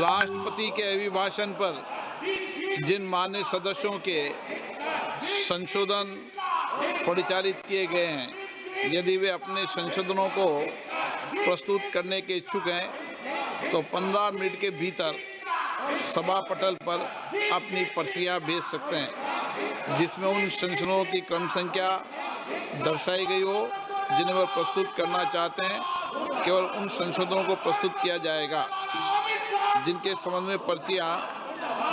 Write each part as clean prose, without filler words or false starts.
राष्ट्रपति के अभिभाषण पर जिन माननीय सदस्यों के संशोधन परिचालित किए गए हैं, यदि वे अपने संशोधनों को प्रस्तुत करने के इच्छुक हैं तो 15 मिनट के भीतर सभा पटल पर अपनी पर्चियां भेज सकते हैं, जिसमें उन संशोधनों की क्रम संख्या दर्शाई गई हो जिन्हें वे प्रस्तुत करना चाहते हैं। केवल उन संशोधनों को प्रस्तुत किया जाएगा जिनके संबंध में पर्चियां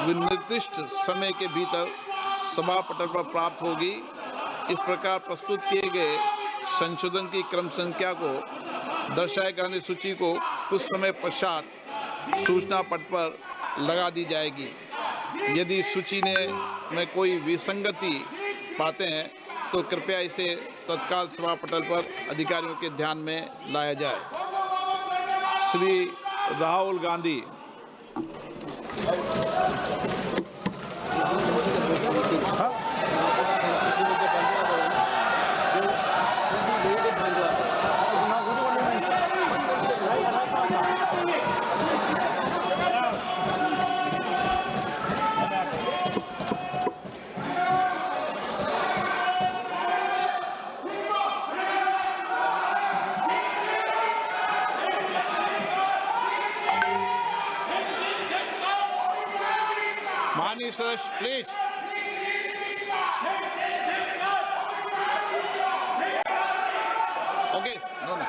निर्दिष्ट समय के भीतर सभा पटल पर प्राप्त होगी। इस प्रकार प्रस्तुत किए गए संशोधन की क्रम संख्या को दर्शाए गए सूची को कुछ समय पश्चात सूचना पट पर लगा दी जाएगी। यदि सूची में कोई विसंगति पाते हैं तो कृपया इसे तत्काल सभा पटल पर अधिकारियों के ध्यान में लाया जाए। श्री राहुल गांधी। माननीय सदस्य please. Okay, no no.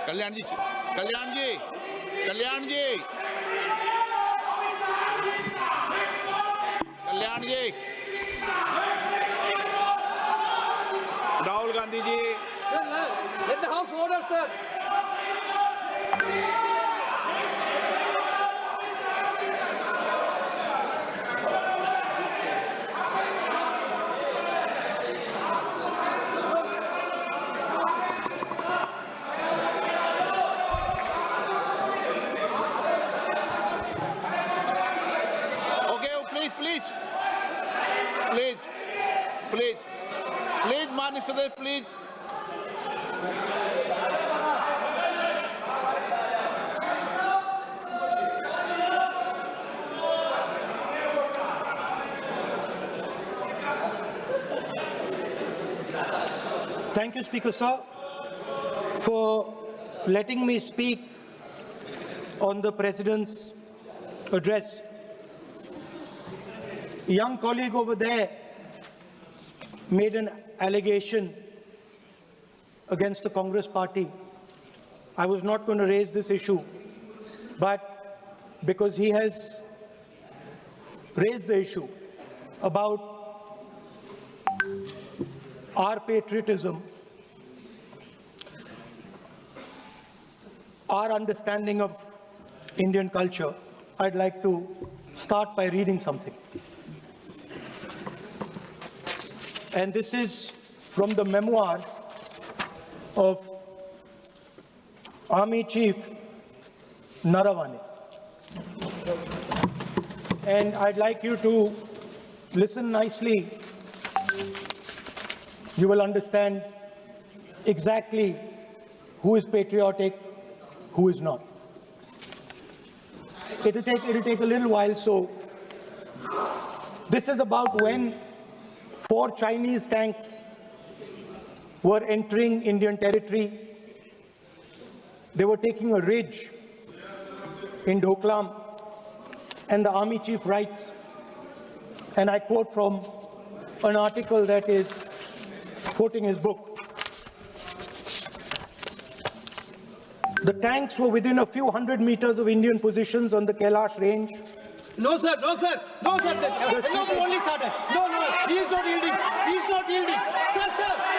Kalyan ji, Kalyan ji, Kalyan ji, Kalyan ji, Rahul Gandhi ji. Let the House order, sir. Please माननीय सदस्य please. Thank you, Speaker Sir, for letting me speak on the President's address. A young colleague over there made an allegation against the Congress party. I was not going to raise this issue, but because he has raised the issue about our patriotism, our understanding of Indian culture, I'd like to start by reading something. And this is from the memoir of Army Chief Naravane. And I'd like you to listen nicely. You will understand exactly who is patriotic, who is not. It'll take a little while, so this is about when 4 Chinese tanks were entering Indian territory. They were taking a ridge in Doklam, and the Army Chief writes, and I quote from an article that is quoting his book. The tanks were within a few hundred meters of Indian positions on the Kailash range. No, sir, no, sir, no, sir. No, we only started. No, he is not yielding. He is not yielding. Sir,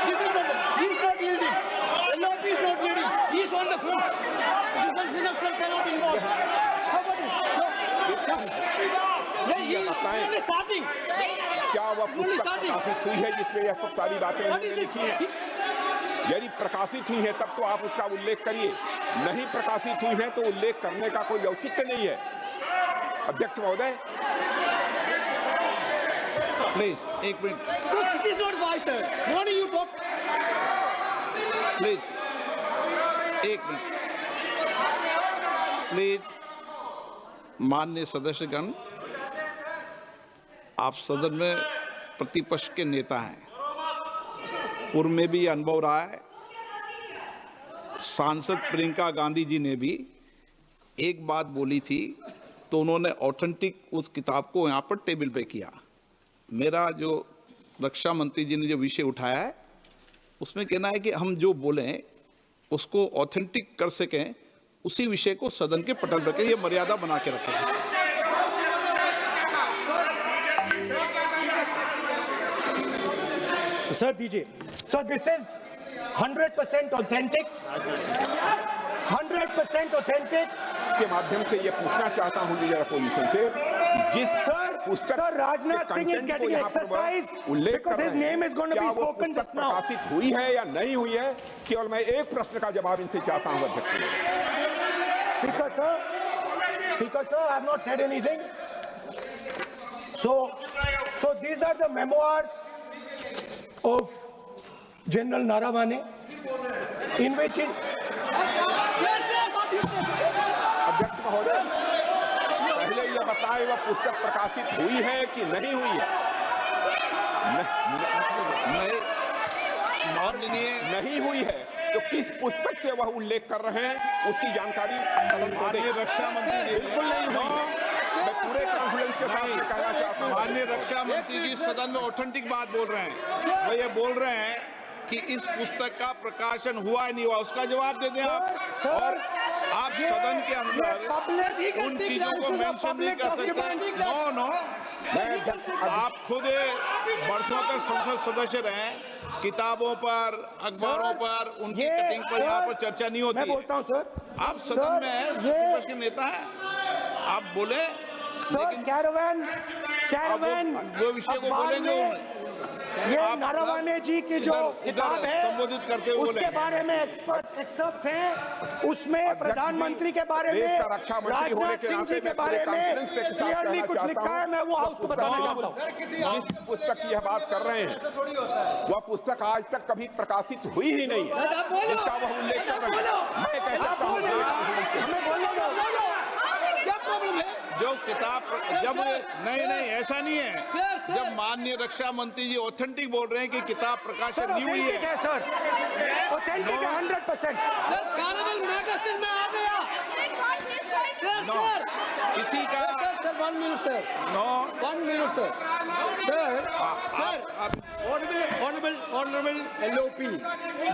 this is not. He is not yielding. No, he is not yielding. He is on the front. Defense minister cannot involve. How about it? No. He is only starting. क्या वह पुस्तक प्रकाशित हुई है जिसमें यह सब सारी बातें लिखी हैं? यदि प्रकाशित हुई है तब तो आप उसका उल्लेख करिए, नहीं प्रकाशित हुई है तो उल्लेख करने का कोई औचित्य नहीं है। अध्यक्ष महोदय, प्लीज एक minute. It is not wise, sir. What do you talk? Please एक मिनट। प्लीज, माननीय सदस्यगण, आप सदन में प्रतिपक्ष के नेता हैं, पूर्व में भी अनुभव रहा है। सांसद प्रियंका गांधी जी ने भी एक बात बोली थी तो उन्होंने ऑथेंटिक उस किताब को यहाँ पर टेबल पे किया। मेरा जो रक्षा मंत्री जी ने जो विषय उठाया है उसमें कहना है कि हम जो बोलें उसको ऑथेंटिक कर सकें, उसी विषय को सदन के पटल पर ये मर्यादा बना के रखें। सर दीजिए। Sir this is 100% authentic, 100% authentic. के माध्यम से ये पूछना चाहता हूं लीडर अपोजिशन से, जिस sir Rajnath Singh is getting exercise because his name is going to be spoken just now. प्रकाशित हुई है या नहीं हुई है, केवल मैं एक प्रश्न का जवाब इनसे चाहता हूं अध्यक्ष। Speaker sir, I have not said anything. So these are the memoirs of General Naravane, in which अध्यक्ष महोदय, पहले ये बताएं वह पुस्तक प्रकाशित हुई है कि नहीं हुई है? नहीं हुई है तो किस पुस्तक से वह उल्लेख कर रहे हैं उसकी जानकारी सदन को दें। रक्षा मंत्री बिल्कुल नहीं हुई है। मैं पूरे कॉन्फिडेंस के साथ कहना चाहता हूं, माननीय रक्षा मंत्री जी सदन में ऑथेंटिक बात बोल रहे हैं। वो ये बोल रहे हैं कि इस पुस्तक का प्रकाशन हुआ है नहीं हुआ, उसका जवाब दे दें आप। और आप सदन के अंदर उन चीजों को मेंशन नहीं कर सकते। नो, आप खुद वर्षों तक संसद सदस्य रहे, किताबों पर, अखबारों पर, उनकी कटिंग पर यहाँ पर चर्चा नहीं होती। मैं बोलता हूँ सर, आप सदन में हैं, विपक्ष के नेता हैं, आप बोले। सर कैरावैन जो विषय को बोलेंगे ये नारावाने जी की जो किताब है संबोधित करते हुए उसके बारे में एक्सपर्ट्स हैं, उसमें प्रधानमंत्री के बारे में, राजनाथ सिंह जी के बारे में क्लियरली कुछ लिखा है। मैं वो हाउस को बताना चाहता हूँ। जिस पुस्तक की यह बात कर रहे हैं वह पुस्तक आज तक कभी प्रकाशित हुई ही नहीं है, जिसका वह उल्लेख कर रहे हैं। मैं कहता हूं जो किताब जब नहीं ऐसा नहीं है। जब माननीय रक्षा मंत्री जी ऑथेंटिक बोल रहे हैं कि किताब प्रकाशित नहीं हुई है। सर ऑथेंटिक है 100%। सर कैरावैन मैगजीन में आ गया। सर किसी का sir 1 minute sir. 1 minute sir. Sir honorable LOP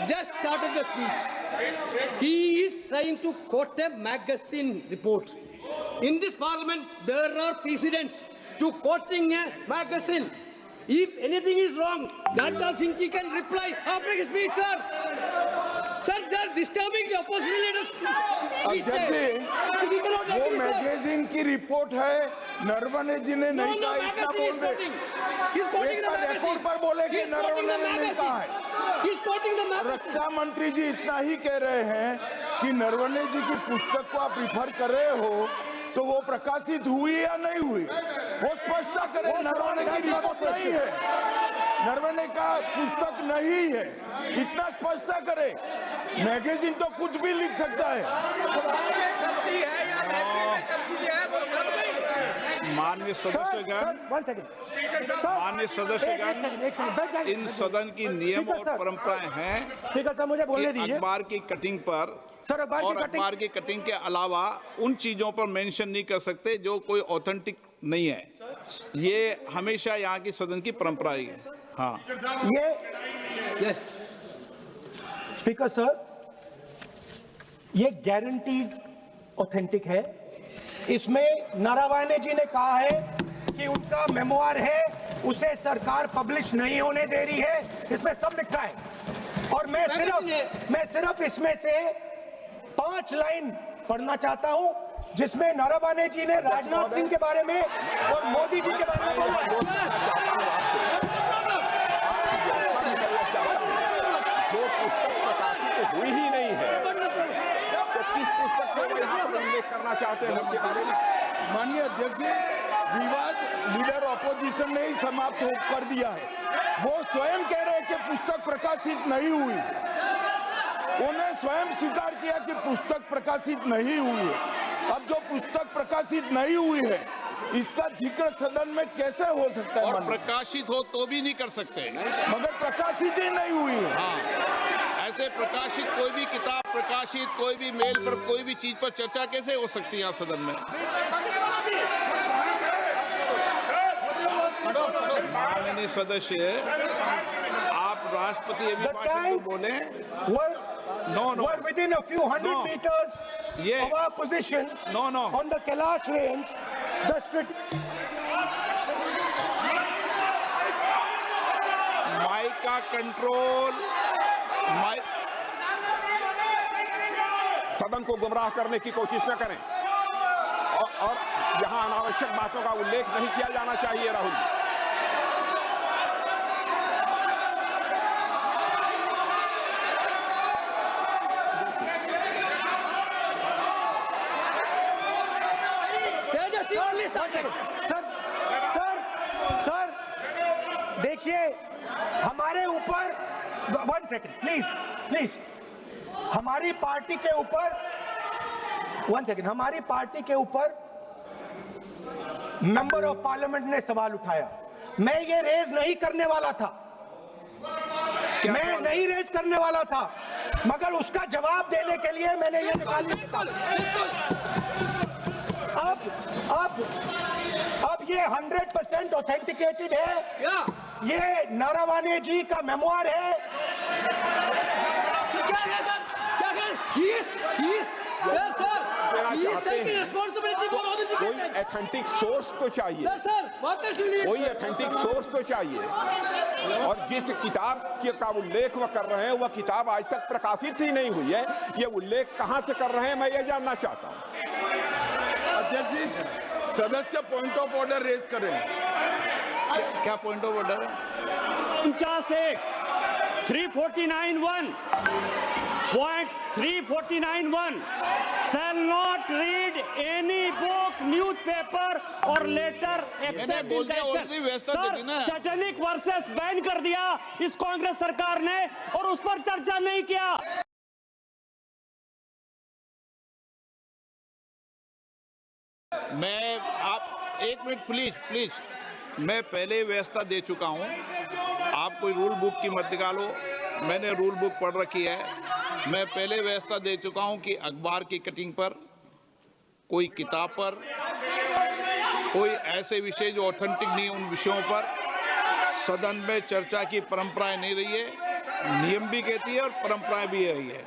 just started the speech. He is trying to quote a magazine report. In this parliament, there are precedents to quoting a magazine. If anything is wrong, Rajnath Singh ji can reply after his speech, sir. Sir, they are disturbing the opposition leaders. अध्यक्ष जी, वो magazine की report है, नरवणे जी ने नहीं कहा, इतना बोल दे। एक बार रिकॉर्ड पर बोले कि नरवणे ने नहीं कहा है। रक्षा मंत्री जी इतना ही कह रहे हैं कि नरवणे जी की पुस्तक को आप रिफर कर रहे हो तो वो प्रकाशित हुई या नहीं हुई, वो स्पष्टता करें। नरवणे की रिपोर्ट नहीं है, नरवणे का पुस्तक नहीं है, इतना स्पष्टता करे। मैगजीन तो कुछ भी लिख सकता है। माननीय सदस्यगण, माननीय सदस्यगण, इन सदन की नियम और परंपराएं हैं। स्पीकर साहब मुझे बोलने दीजिए। अखबार की कटिंग पर सर अखबार की कटिंग के अलावा उन चीजों पर मेंशन नहीं कर सकते जो कोई ऑथेंटिक नहीं है। ये हमेशा यहाँ की सदन की परंपरा है। हाँ, ये स्पीकर सर, ये गारंटीड ऑथेंटिक है। इसमें नारावाने जी ने कहा है कि उनका मेमोआर है, उसे सरकार पब्लिश नहीं होने दे रही है, इसमें सब लिखा है। और मैं सिर्फ इसमें से 5 लाइन पढ़ना चाहता हूं जिसमें नारावाने जी ने राजनाथ सिंह के बारे में और मोदी जी के बारे में बोला। जो पुस्तक प्रकाशित हुई ही नहीं है तो किस पुस्तक को यहाँ पर उल्लेख करना चाहते हैं उनके बारे में? माननीय अध्यक्ष जी, विवाद लीडर ऑपोजिशन ने ही समाप्त कर दिया है। वो स्वयं कह रहे हैं कि पुस्तक प्रकाशित नहीं हुई, उन्हें स्वयं स्वीकार किया कि पुस्तक प्रकाशित नहीं हुई है। अब जो पुस्तक प्रकाशित नहीं हुई है इसका जिक्र सदन में कैसे हो सकता है? और माननीय? प्रकाशित हो तो भी नहीं कर सकते। मगर प्रकाशित ही नहीं हुई है। हाँ, ऐसे प्रकाशित कोई भी किताब प्रकाशित, कोई भी मेल पर, कोई भी चीज पर चर्चा कैसे हो सकती है यहाँ सदन में? माननीय सदस्य, आप राष्ट्रपति अभिभाषण को बोले। were within a few hundred No. meters Yeah. of our positions No. on the Kailash range. Mic का कंट्रोल, सदन को गुमराह करने की कोशिश न करें और यहाँ अनावश्यक बातों का उल्लेख नहीं किया जाना चाहिए। राहुल जी, सर, देखिए हमारे ऊपर, 1 सेकंड प्लीज, हमारी पार्टी के ऊपर 1 सेकंड, हमारी पार्टी के ऊपर मेंबर ऑफ पार्लियामेंट ने सवाल उठाया। मैं ये रेज नहीं करने वाला था, मैं नहीं रेज करने वाला था, मगर उसका जवाब देने के लिए मैंने ये निकाल लिया। अब ये 100% ऑथेंटिकेटेड है। ये नारावाने जी का मेमोयर है। कोई ऑथेंटिक सोर्स तो चाहिए, कोई ऑथेंटिक सोर्स तो चाहिए। और जिस किताब का उल्लेख वह कर रहे हैं वह किताब आज तक प्रकाशित ही नहीं हुई है। ये उल्लेख कहां से कर रहे हैं मैं ये जानना चाहता हूं। अध्यक्ष जी, सदस्य पॉइंट ऑफ ऑर्डर रेज करें। क्या पॉइंट ऑफ ऑर्डर है? 349(1) shall not read any book, newspaper or letter except बोल in दिया, the already वैसा सर, देती ना। सैटेनिक वर्सेस बैन कर दिया इस कांग्रेस सरकार ने और उस पर चर्चा नहीं किया। मैं, आप 1 मिनट प्लीज, मैं पहले व्यवस्था दे चुका हूं। आप कोई रूल बुक की मत निकालो, मैंने रूल बुक पढ़ रखी है। मैं पहले व्यवस्था दे चुका हूं कि अखबार की कटिंग पर, कोई किताब पर, कोई ऐसे विषय जो ऑथेंटिक नहीं, उन विषयों पर सदन में चर्चा की परंपराएं नहीं रही है। नियम भी कहती है और परंपराएं भी रही है।